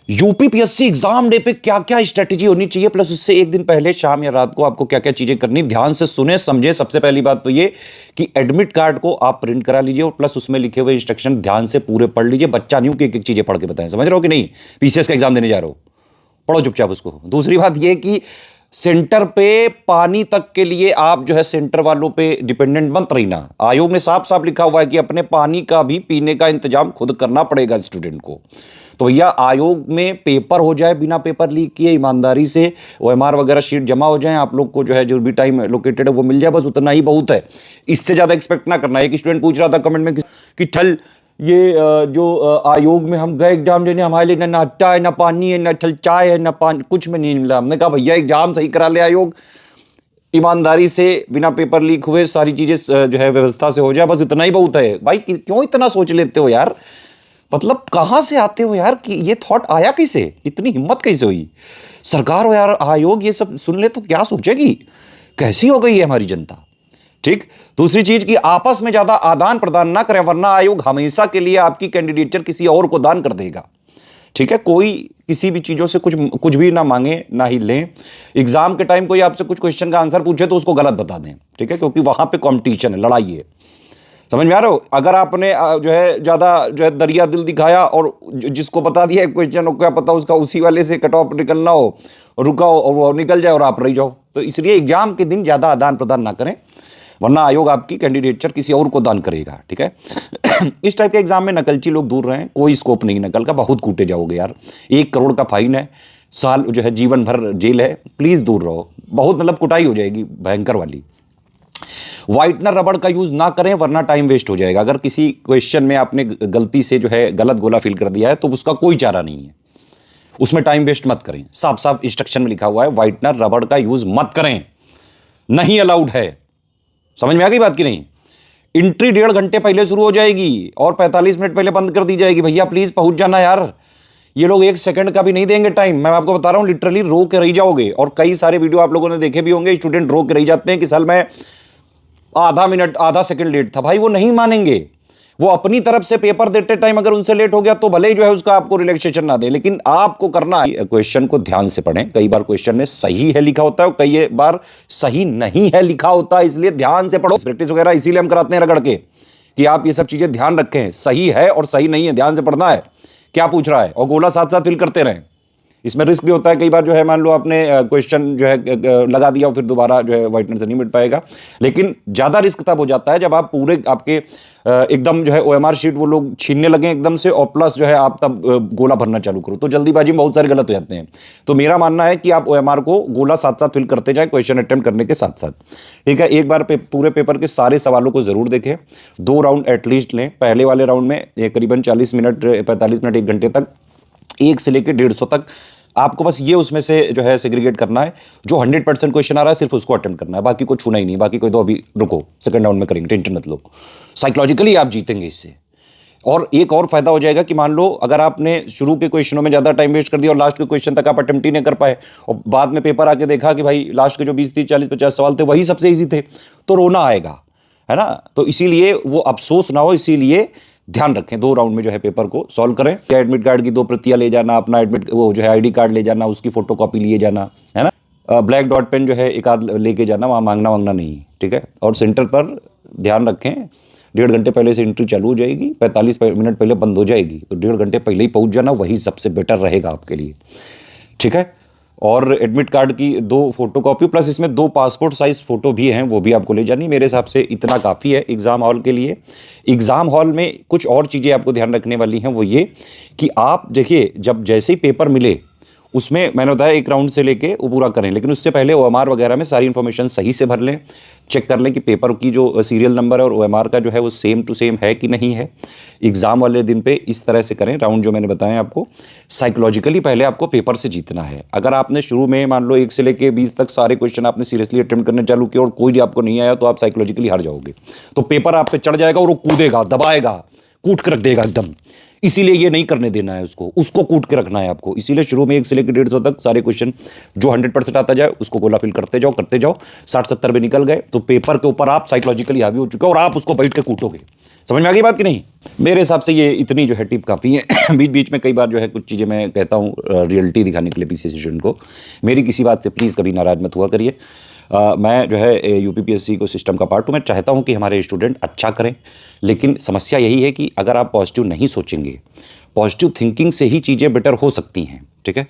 UPPSC exam day पे क्या क्या स्ट्रेटेजी होनी चाहिए, प्लस उससे एक दिन पहले शाम या रात को आपको क्या क्या चीजें करनी, ध्यान से सुने समझे। सबसे पहली बात तो ये कि एडमिट कार्ड को आप प्रिंट करा लीजिए और प्लस उसमें लिखे हुए इंस्ट्रक्शन ध्यान से पूरे पढ़ लीजिए। बच्चा नहीं हूं कि एक एक चीजें पढ़ के बताएं, समझ रहे हो कि नहीं। पीसीएस का एग्जाम देने जा रहे हो, पढ़ो चुपचाप उसको। दूसरी बात यह कि सेंटर पे पानी तक के लिए आप जो है सेंटर वालों पे डिपेंडेंट मत रहिना। आयोग ने साफ साफ लिखा हुआ है कि अपने पानी का भी पीने का इंतजाम खुद करना पड़ेगा स्टूडेंट को। तो भैया आयोग में पेपर हो जाए बिना पेपर लीक किए, ईमानदारी से ओएमआर वगैरह शीट जमा हो जाए, आप लोग को जो है जो भी टाइम लोकेटेड है वो मिल जाए, बस उतना ही बहुत है। इससे ज्यादा एक्सपेक्ट ना करना है। एक स्टूडेंट पूछ रहा था कमेंट में कि ठल ये जो आयोग में हम गए एग्जाम देने, हमारे लिए ना नाश्ता है, ना पानी है, ना ठल चाय है, ना पानी, कुछ में नहीं मिला। हमने कहा भैया एग्जाम सही करा ले आयोग, ईमानदारी से बिना पेपर लीक हुए सारी चीजें जो है व्यवस्था से हो जाए, बस इतना ही बहुत है। भाई क्यों इतना सोच लेते हो यार, मतलब कहां से आते हो यार कि ये थॉट आया कैसे, इतनी हिम्मत कैसे हुई। सरकार हो यार, आयोग ये सब सुन ले तो क्या सोचेगी, कैसी हो गई है हमारी जनता। ठीक। दूसरी चीज कि आपस में ज्यादा आदान प्रदान ना करें, वरना आयोग हमेशा के लिए आपकी कैंडिडेचर किसी और को दान कर देगा। ठीक है, कोई किसी भी चीजों से कुछ कुछ भी ना मांगे ना ही लें। एग्जाम के टाइम कोई आपसे कुछ क्वेश्चन का आंसर पूछे तो उसको गलत बता दें। ठीक है, क्योंकि वहां पे कंपटीशन है, लड़ाई है। समझ में आ रहा हो। अगर आपने जो है ज्यादा जो है दरिया दिल दिखाया और जिसको बता दिया क्वेश्चन, क्या पता उसका उसी वाले से कट ऑफ निकलना हो, रुका हो और वो निकल जाए और आप रह जाओ। तो इसलिए एग्जाम के दिन ज्यादा आदान प्रदान ना करें, वरना आयोग आपकी कैंडिडेचर किसी और को दान करेगा। ठीक है। इस टाइप के एग्जाम में नकलची लोग दूर रहें, कोई स्कोप नहीं नकल का, बहुत कूटे जाओगे यार। 1 करोड़ का फाइन है, साल जो है जीवन भर जेल है, प्लीज दूर रहो। बहुत मतलब कुटाई हो जाएगी भयंकर वाली। व्हाइटनर रबड़ का यूज ना करें, वरना टाइम वेस्ट हो जाएगा। अगर किसी क्वेश्चन में आपने गलती से जो है गलत गोला फिल कर दिया है तो उसका कोई चारा नहीं है, उसमें टाइम वेस्ट मत करें। साफ साफ इंस्ट्रक्शन में लिखा हुआ है व्हाइटनर रबड़ का यूज मत करें, नहीं अलाउड है। समझ में आ गई बात की नहीं। एंट्री 1.5 घंटे पहले शुरू हो जाएगी और 45 मिनट पहले बंद कर दी जाएगी। भैया प्लीज पहुंच जाना यार, ये लोग 1 सेकंड का भी नहीं देंगे टाइम। मैं आपको बता रहा हूं, लिटरली रो के रह जाओगे। और कई सारे वीडियो आप लोगों ने देखे भी होंगे, स्टूडेंट रो के रह जाते हैं कि साल मैं आधा मिनट आधा सेकंड लेट था। भाई वो नहीं मानेंगे, वो अपनी तरफ से पेपर देते टाइम अगर उनसे लेट हो गया तो भले ही जो है उसका आपको रिलैक्सेशन ना दे, लेकिन आपको करना है क्वेश्चन को ध्यान से पढ़ें। कई बार क्वेश्चन में सही है लिखा होता है और कई बार सही नहीं है लिखा होता है, इसलिए ध्यान से पढ़ो। प्रैक्टिस वगैरह इसीलिए हम कराते हैं रगड़ के कि आप ये सब चीजें ध्यान रखें, सही है और सही नहीं है, ध्यान से पढ़ना है क्या पूछ रहा है, और गोला साथ साथ फिल करते रहें। इसमें रिस्क भी होता है, कई बार जो है मान लो आपने क्वेश्चन जो है लगा दिया और फिर दोबारा जो है व्हाइटनर से नहीं मिट पाएगा। लेकिन ज़्यादा रिस्क तब हो जाता है जब आप पूरे आपके एकदम जो है ओएमआर शीट वो लोग छीनने लगे एकदम से, और प्लस जो है आप तब गोला भरना चालू करो, तो जल्दीबाजी में बहुत सारे गलत हो जाते हैं। तो मेरा मानना है कि आप ओएमआर को गोला साथ साथ फिल करते जाए क्वेश्चन अटेम्प्ट करने के साथ साथ। ठीक है, एक बार पूरे पेपर के सारे सवालों को जरूर देखें, 2 राउंड एटलीस्ट लें। पहले वाले राउंड में करीबन 40 मिनट 45 मिनट 1 घंटे तक, 1 से लेकर 150 तक आपको बस ये उसमें से जो है सेग्रीगेट करना है। जो 100% क्वेश्चन आ रहा है सिर्फ उसको अटेम्प्ट करना है, बाकी को छूना ही नहीं। बाकी कोई तो अभी रुको, सेकंड राउंड में करेंगे, टेंशन मत लो। साइकोलॉजिकली आप जीतेंगे इससे। और एक और फायदा हो जाएगा कि मान लो अगर आपने शुरू के क्वेश्चनों में ज्यादा टाइम वेस्ट कर दिया और लास्ट के क्वेश्चन तक आप अटेम्प्ट ही नहीं कर पाए, और बाद में पेपर आके देखा कि भाई लास्ट के जो 20 30 40 50 सवाल थे वही सबसे ईजी थे, तो रोना आएगा, है ना। तो इसीलिए वो अफसोस ना हो, इसीलिए ध्यान रखें 2 राउंड में जो है पेपर को सॉल्व करें। क्या एडमिट कार्ड की 2 प्रतियां ले जाना, अपना एडमिट वो जो है आईडी कार्ड ले जाना, उसकी फोटो कॉपी लिए जाना, है ना। ब्लैक डॉट पेन जो है एक आध लेके जाना, वहाँ मांगना वांगना नहीं। ठीक है, और सेंटर पर ध्यान रखें 1.5 घंटे पहले से एंट्री चालू हो जाएगी, 45 मिनट पहले बंद हो जाएगी, तो 1.5 घंटे पहले ही पहुंच जाना, वही सबसे बेटर रहेगा आपके लिए। ठीक है, और एडमिट कार्ड की 2 फोटोकॉपी प्लस इसमें 2 पासपोर्ट साइज फोटो भी हैं, वो भी आपको ले जानी। मेरे हिसाब से इतना काफ़ी है एग्ज़ाम हॉल के लिए। एग्ज़ाम हॉल में कुछ और चीज़ें आपको ध्यान रखने वाली हैं, वो ये कि आप देखिए जब जैसे ही पेपर मिले उसमें मैंने बताया 1 राउंड से लेके वो पूरा करें, लेकिन उससे पहले ओएमआर वगैरह में सारी इन्फॉर्मेशन सही से भर लें। चेक कर लें कि पेपर की जो सीरियल नंबर है और ओएमआर का जो है वो सेम टू सेम है कि नहीं है। एग्जाम वाले दिन पे इस तरह से करें राउंड जो मैंने बताया आपको। साइकोलॉजिकली पहले आपको पेपर से जीतना है। अगर आपने शुरू में मान लो 1 से लेके 20 तक सारे क्वेश्चन आपने सीरियसली अटेम्प्ट करने चालू किए और कोई आपको नहीं आया, तो आप साइकोलॉजिकली हार जाओगे। तो पेपर आप पे चढ़ जाएगा और वो कूदेगा, दबाएगा, कूट के रख देगा एकदम। इसीलिए ये नहीं करने देना है उसको कूट के रखना है आपको। इसीलिए शुरू में 1 से लेकर 150 तक सारे क्वेश्चन जो 100% आता जाए उसको गोला फिल करते जाओ। 60-70 में निकल गए तो पेपर के ऊपर आप साइकोलॉजिकली हावी हो चुके हो और आप उसको बैठ के कूटोगे। समझ में आ गई बात कि नहीं? मेरे हिसाब से ये इतनी जो है टिप काफ़ी है। बीच बीच में कई बार जो है कुछ चीज़ें मैं कहता हूँ रियलिटी दिखाने के लिए पीसीएस स्टूडेंट को। मेरी किसी बात से प्लीज़ कभी नाराज़ मत हुआ करिए। मैं जो है यूपीपीएससी को सिस्टम का पार्ट हूँ। मैं चाहता हूँ कि हमारे स्टूडेंट अच्छा करें, लेकिन समस्या यही है कि अगर आप पॉजिटिव नहीं सोचेंगे, पॉजिटिव थिंकिंग से ही चीज़ें बेटर हो सकती हैं, ठीक है?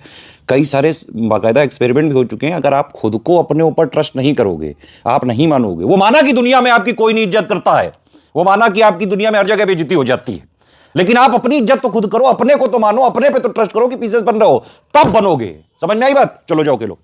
कई सारे बाकायदा एक्सपेरिमेंट भी हो चुके हैं। अगर आप खुद को अपने ऊपर ट्रस्ट नहीं करोगे, आप नहीं मानोगे, वो माना कि दुनिया में आपकी कोई नहीं इज्जत करता है, वो माना कि आपकी दुनिया में हर जगह बेइज्जती हो जाती है, लेकिन आप अपनी इज्जत तो खुद करो, अपने को तो मानो, अपने पे तो ट्रस्ट करो कि पीसेस बन रहे हो, तब बनोगे। समझ में आई बात? चलो जाओ खेलो।